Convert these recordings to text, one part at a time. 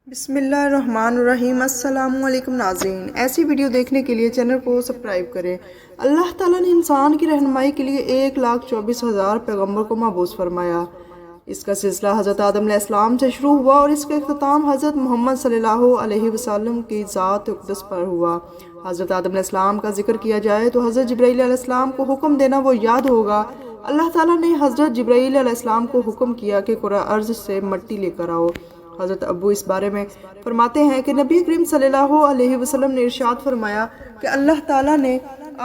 بسم اللہ الرحمن الرحیم۔ السلام علیکم ناظرین، ایسی ویڈیو دیکھنے کے لیے چینل کو سبسکرائب کریں۔ اللہ تعالیٰ نے انسان کی رہنمائی کے لیے 1,24,000 پیغمبر کو مبعوث فرمایا۔ اس کا سلسلہ حضرت آدم علیہ السلام سے شروع ہوا اور اس کا اختتام حضرت محمد صلی اللہ علیہ وسلم کی ذات اقدس پر ہوا۔ حضرت آدم علیہ السلام کا ذکر کیا جائے تو حضرت جبرائیل علیہ السلام کو حکم دینا وہ یاد ہوگا۔ اللہ تعالیٰ نے حضرت جبرائیل علیہ السلام کو حکم کیا کہ کرۂ ارض سے مٹی لے کر آؤ۔ حضرت ابو اس بارے میں فرماتے ہیں کہ نبی کریم صلی اللہ علیہ وسلم نے ارشاد فرمایا کہ اللہ تعالیٰ نے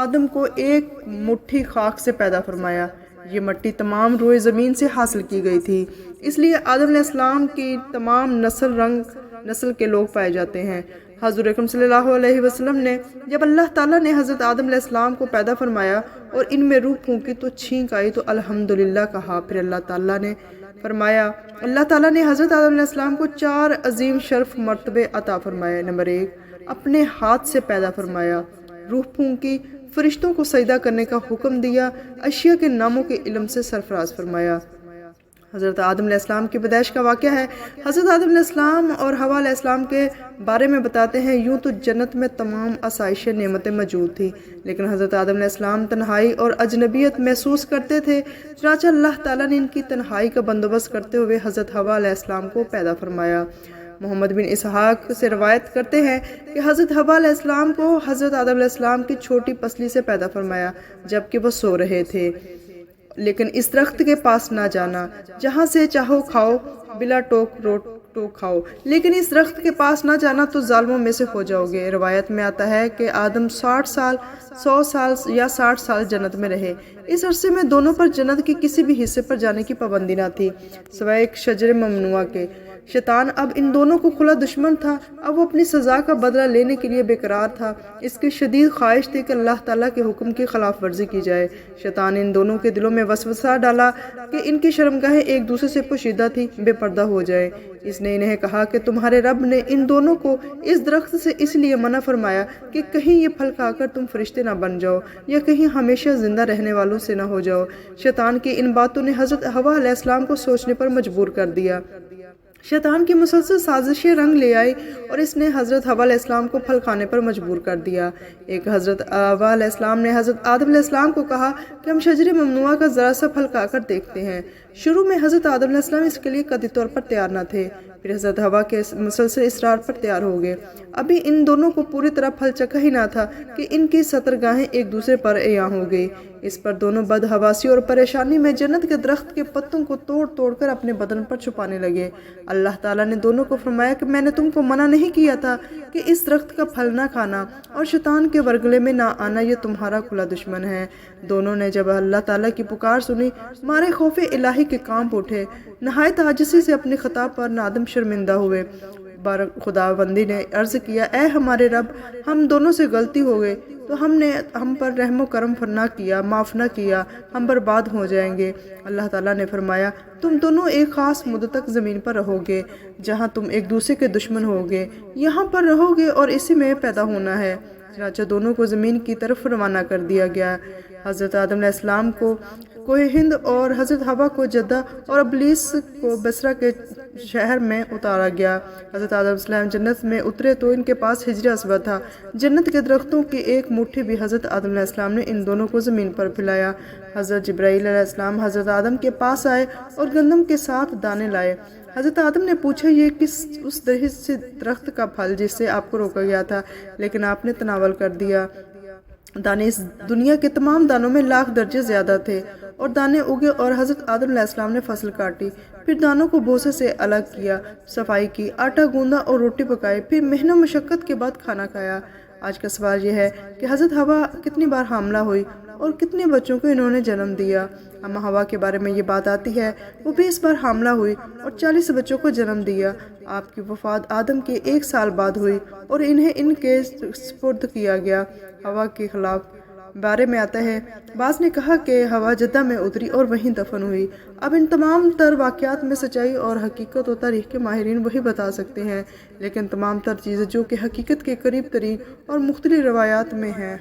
آدم کو ایک مٹھی خاک سے پیدا فرمایا۔ یہ مٹی تمام روئے زمین سے حاصل کی گئی تھی، اس لیے آدم علیہ السلام کی تمام نسل کے لوگ پائے جاتے ہیں۔ حضور اکرم صلی اللہ علیہ وسلم نے جب اللہ تعالیٰ نے حضرت آدم علیہ السلام کو پیدا فرمایا اور ان میں روح پھونکی تو چھینک آئی تو الحمدللہ کہا۔ پھر اللہ تعالیٰ نے فرمایا، اللہ تعالیٰ نے حضرت آدم علیہ السلام کو 4 عظیم شرف مرتبے عطا فرمائے۔ نمبر 1، اپنے ہاتھ سے پیدا فرمایا، روح پھونکی، فرشتوں کو سجدہ کرنے کا حکم دیا، اشیاء کے ناموں کے علم سے سرفراز فرمایا۔ حضرت آدم علیہ السلام کی پیدائش کا واقعہ ہے۔ حضرت آدم علیہ السلام اور حوا علیہ السلام کے بارے میں بتاتے ہیں، یوں تو جنت میں تمام آسائش نعمتیں موجود تھیں، لیکن حضرت آدم علیہ السلام تنہائی اور اجنبیت محسوس کرتے تھے۔ چنانچہ اللہ تعالیٰ نے ان کی تنہائی کا بندوبست کرتے ہوئے حضرت حوا علیہ السلام کو پیدا فرمایا۔ محمد بن اسحاق سے روایت کرتے ہیں کہ حضرت حوا علیہ السلام کو حضرت آدم علیہ السلام کی چھوٹی پسلی سے پیدا فرمایا جبکہ وہ سو رہے تھے، لیکن اس درخت کے پاس نہ جانا، جہاں سے چاہو کھاؤ، بلا ٹوک کھاؤ، لیکن اس درخت کے پاس نہ جانا تو ظالموں میں سے ہو جاؤ گے۔ روایت میں آتا ہے کہ آدم 60 سال، 100 سال یا 60 سال جنت میں رہے۔ اس عرصے میں دونوں پر جنت کے کسی بھی حصے پر جانے کی پابندی نہ تھی سوائے ایک شجر ممنوعہ کے۔ شیطان اب ان دونوں کو کھلا دشمن تھا، اب وہ اپنی سزا کا بدلہ لینے کے لیے بےقرار تھا۔ اس کی شدید خواہش تھی کہ اللہ تعالیٰ کے حکم کی خلاف ورزی کی جائے۔ شیطان نے ان دونوں کے دلوں میں وسوسہ ڈالا کہ ان کی شرمگاہیں ایک دوسرے سے پوشیدہ تھی، بے پردہ ہو جائے۔ اس نے انہیں کہا کہ تمہارے رب نے ان دونوں کو اس درخت سے اس لیے منع فرمایا کہ کہیں یہ پھل کھا کر تم فرشتے نہ بن جاؤ یا کہیں ہمیشہ زندہ رہنے والوں سے نہ ہو جاؤ۔ شیطان کی ان باتوں نے حضرت حوا علیہ السلام کو سوچنے پر مجبور کر دیا۔ شیطان کی مسلسل سازشیں رنگ لے آئی اور اس نے حضرت حوا علیہ السلام کو پھل کھانے پر مجبور کر دیا۔ ایک حضرت حوا علیہ السلام نے حضرت آدم علیہ السلام کو کہا کہ ہم شجر ممنوعہ کا ذرا سا پھل کھا کر دیکھتے ہیں۔ شروع میں حضرت آدم علیہ السلام اس کے لیے قطعی طور پر تیار نہ تھے، پھر حضرت حوا کے مسلسل اصرار پر تیار ہو گئے۔ ابھی ان دونوں کو پوری طرح پھل چکھا ہی نہ تھا کہ ان کی سترگاہیں ایک دوسرے پر عیاں ہو گئی۔ اس پر دونوں بدحواسی اور پریشانی میں جنت کے درخت کے پتوں کو توڑ توڑ کر اپنے بدن پر چھپانے لگے۔ اللہ تعالیٰ نے دونوں کو فرمایا کہ میں نے تم کو منع نہیں کیا تھا کہ اس درخت کا پھل نہ کھانا اور شیطان کے ورگلے میں نہ آنا، یہ تمہارا کھلا دشمن ہے۔ دونوں نے جب اللہ تعالیٰ کی پکار سنی، مارے خوف الہی کے کانپ اٹھے، نہایت عاجزی سے اپنے خطا پر نادم شرمندہ ہوئے۔ خدا بندی نے عرض کیا، اے ہمارے رب، ہم دونوں سے غلطی ہو گئی تو ہم پر رحم و کرم نہ کیا، معاف نہ کیا، ہم برباد ہو جائیں گے۔ اللہ تعالیٰ نے فرمایا، تم دونوں ایک خاص مدت تک زمین پر رہو گے جہاں تم ایک دوسرے کے دشمن ہوگے، یہاں پر رہو گے اور اسی میں پیدا ہونا ہے۔ چنانچہ دونوں کو زمین کی طرف روانہ کر دیا گیا۔ حضرت آدم علیہ السلام کو کوہ ہند اور حضرت حوا کو جدہ اور ابلیس کو بصرہ کے شہر میں اتارا گیا۔ حضرت آدم علیہ السلام جنت میں اترے تو ان کے پاس حجر اسود تھا۔ جنت کے درختوں کی ایک مٹھی بھی حضرت آدم علیہ السلام نے ان دونوں کو زمین پر پھیلایا۔ حضرت جبرائیل علیہ السلام حضرت آدم کے پاس آئے اور گندم کے ساتھ دانے لائے۔ حضرت آدم نے پوچھا، یہ اس درخت کا پھل جس سے آپ کو روکا گیا تھا لیکن آپ نے تناول کر دیا؟ دانے اس دنیا کے تمام دانوں میں لاکھ درجے زیادہ تھے اور دانے اگے اور حضرت آدم علیہ السلام نے فصل کاٹی، پھر دانوں کو بوسے سے الگ کیا، صفائی کی، آٹا گوندا اور روٹی پکائی، پھر محنت و مشقت کے بعد کھانا کھایا۔ آج کا سوال یہ ہے کہ حضرت حوا کتنی بار حاملہ ہوئی اور کتنے بچوں کو انہوں نے جنم دیا؟ اما حوا کے بارے میں یہ بات آتی ہے، وہ 20 بار حاملہ ہوئی اور 40 بچوں کو جنم دیا۔ آپ کی وفات آدم کے 1 سال بعد ہوئی اور انہیں ان کے سپرد کیا گیا۔ حوا کے خلاف بارے میں آتا ہے، بعض نے کہا کہ حوا جدہ میں اتری اور وہیں دفن ہوئی۔ اب ان تمام تر واقعات میں سچائی اور حقیقت و تاریخ کے ماہرین وہی بتا سکتے ہیں، لیکن تمام تر چیزیں جو کہ حقیقت کے قریب ترین اور مختلف روایات میں ہیں۔